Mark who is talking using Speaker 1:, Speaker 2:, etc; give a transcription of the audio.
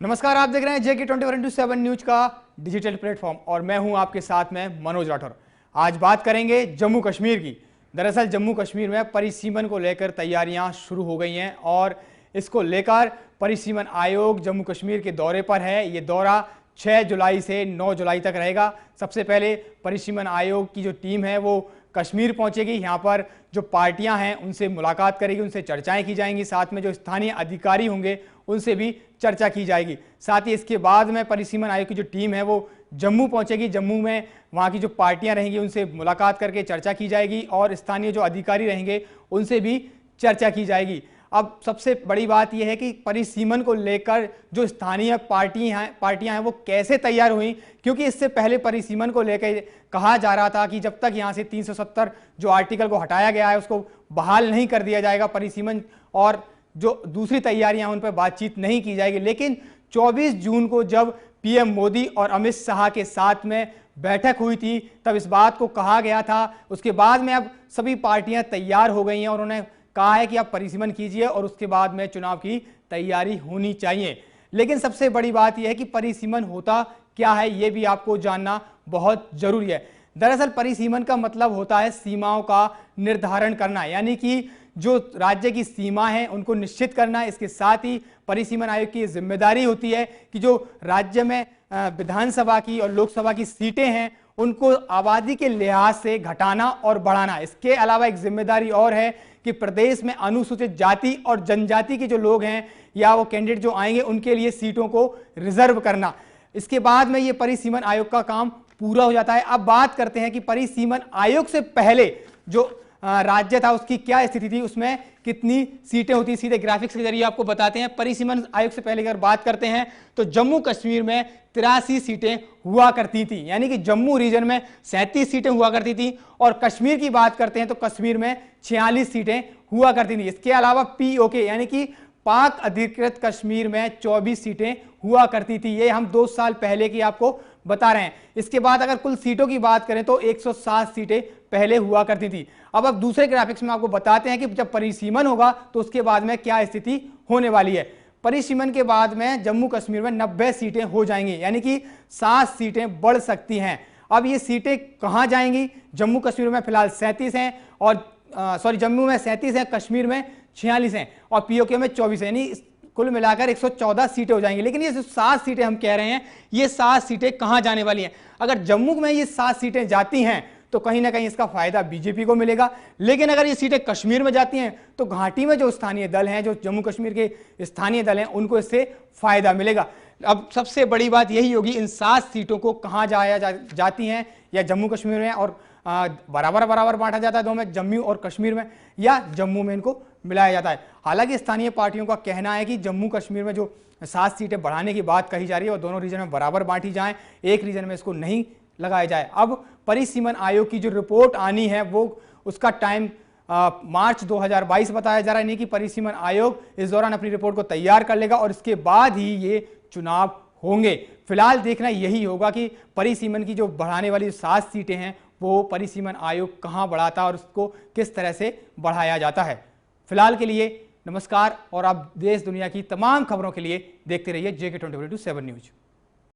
Speaker 1: नमस्कार, आप देख रहे हैं JK 24/7 न्यूज का डिजिटल प्लेटफॉर्म और मैं हूं आपके साथ में मनोज राठौर। आज बात करेंगे जम्मू कश्मीर की। दरअसल जम्मू कश्मीर में परिसीमन को लेकर तैयारियां शुरू हो गई हैं और इसको लेकर परिसीमन आयोग जम्मू कश्मीर के दौरे पर है। ये दौरा 6 जुलाई से 9 जुलाई तक रहेगा। सबसे पहले परिसीमन आयोग की जो टीम है वो कश्मीर पहुंचेगी। यहाँ पर जो पार्टियां हैं उनसे मुलाकात करेगी, उनसे चर्चाएं की जाएंगी, साथ में जो स्थानीय अधिकारी होंगे उनसे भी चर्चा की जाएगी। साथ ही इसके बाद में परिसीमन आयोग की जो टीम है वो जम्मू पहुंचेगी। जम्मू में वहाँ की जो पार्टियां रहेंगी उनसे मुलाकात करके चर्चा की जाएगी और स्थानीय जो अधिकारी रहेंगे उनसे भी चर्चा की जाएगी। अब सबसे बड़ी बात यह है कि परिसीमन को लेकर जो स्थानीय पार्टियां हैं वो कैसे तैयार हुई, क्योंकि इससे पहले परिसीमन को लेकर कहा जा रहा था कि जब तक यहां से 370 जो आर्टिकल को हटाया गया है उसको बहाल नहीं कर दिया जाएगा, परिसीमन और जो दूसरी तैयारियां उन पर बातचीत नहीं की जाएगी। लेकिन 24 जून को जब पीएम मोदी और अमित शाह के साथ में बैठक हुई थी तब इस बात को कहा गया था। उसके बाद में अब सभी पार्टियां तैयार हो गई हैं और उन्होंने कहा है कि आप परिसीमन कीजिए और उसके बाद में चुनाव की तैयारी होनी चाहिए। लेकिन सबसे बड़ी बात यह है कि परिसीमन होता क्या है ये भी आपको जानना बहुत जरूरी है। दरअसल परिसीमन का मतलब होता है सीमाओं का निर्धारण करना, यानी कि जो राज्य की सीमा है उनको निश्चित करना। इसके साथ ही परिसीमन आयोग की जिम्मेदारी होती है कि जो राज्य में विधानसभा की और लोकसभा की सीटें हैं उनको आबादी के लिहाज से घटाना और बढ़ाना। इसके अलावा एक जिम्मेदारी और है कि प्रदेश में अनुसूचित जाति और जनजाति के जो लोग हैं या वो कैंडिडेट जो आएंगे उनके लिए सीटों को रिजर्व करना। इसके बाद में ये परिसीमन आयोग का काम पूरा हो जाता है। अब बात करते हैं कि परिसीमन आयोग से पहले जो राज्य था उसकी क्या स्थिति थी, उसमें कितनी सीटें होती। सीधे ग्राफिक्स के जरिए आपको बताते हैं। परिसीमन आयोग से पहले अगर बात करते हैं तो जम्मू कश्मीर में 83 सीटें हुआ करती थी, यानी कि जम्मू रीजन में 37 सीटें हुआ करती थी। और कश्मीर की बात करते हैं तो कश्मीर में 46 सीटें हुआ करती थी। इसके अलावा POK यानी कि पाक अधिकृत कश्मीर में 24 सीटें हुआ करती थी। ये हम 2 साल पहले की आपको बता रहे हैं। इसके बाद अगर कुल सीटों की बात करें तो 107 सीटें पहले हुआ करती थी। अब दूसरे ग्राफिक्स में आपको बताते हैं कि जब परिसीमन होगा तो उसके बाद में क्या स्थिति होने वाली है। परिसीमन के बाद में जम्मू कश्मीर में 90 सीटें हो जाएंगी, यानी कि 7 सीटें बढ़ सकती हैं। अब ये सीटें कहां जाएंगी? जम्मू कश्मीर में फिलहाल 37 हैं और जम्मू में 37 हैं, कश्मीर में 46 हैं और POK में 24 है, यानी कुल मिलाकर 114 सीटें हो जाएंगी। लेकिन ये जो 7 सीटें हम कह रहे हैं ये 7 सीटें कहां जाने वाली हैं? अगर जम्मू में ये 7 सीटें जाती हैं तो कहीं ना कहीं इसका फायदा बीजेपी को मिलेगा। लेकिन अगर ये सीटें कश्मीर में जाती हैं तो घाटी में जो स्थानीय दल हैं, जो जम्मू कश्मीर के स्थानीय दल हैं, उनको इससे फायदा मिलेगा। अब सबसे बड़ी बात यही होगी इन 7 सीटों को कहां जाती हैं, या जम्मू कश्मीर में और बराबर बांटा जाता है दो में, जम्मू और कश्मीर में, या जम्मू में इनको मिलाया जाता है। हालांकि स्थानीय पार्टियों का कहना है कि जम्मू कश्मीर में जो 7 सीटें बढ़ाने की बात कही जा रही है और दोनों रीजन में बराबर बांटी जाएं, एक रीजन में इसको नहीं लगाया जाए। अब परिसीमन आयोग की जो रिपोर्ट आनी है वो उसका टाइम मार्च 2022 बताया जा रहा है, नहीं कि परिसीमन आयोग इस दौरान अपनी रिपोर्ट को तैयार कर लेगा और इसके बाद ही ये चुनाव होंगे। फिलहाल देखना यही होगा कि परिसीमन की जो बढ़ाने वाली 7 सीटें हैं वो परिसीमन आयोग कहां बढ़ाता है और उसको किस तरह से बढ़ाया जाता है। फिलहाल के लिए नमस्कार और आप देश दुनिया की तमाम खबरों के लिए देखते रहिए JK 24/7 न्यूज।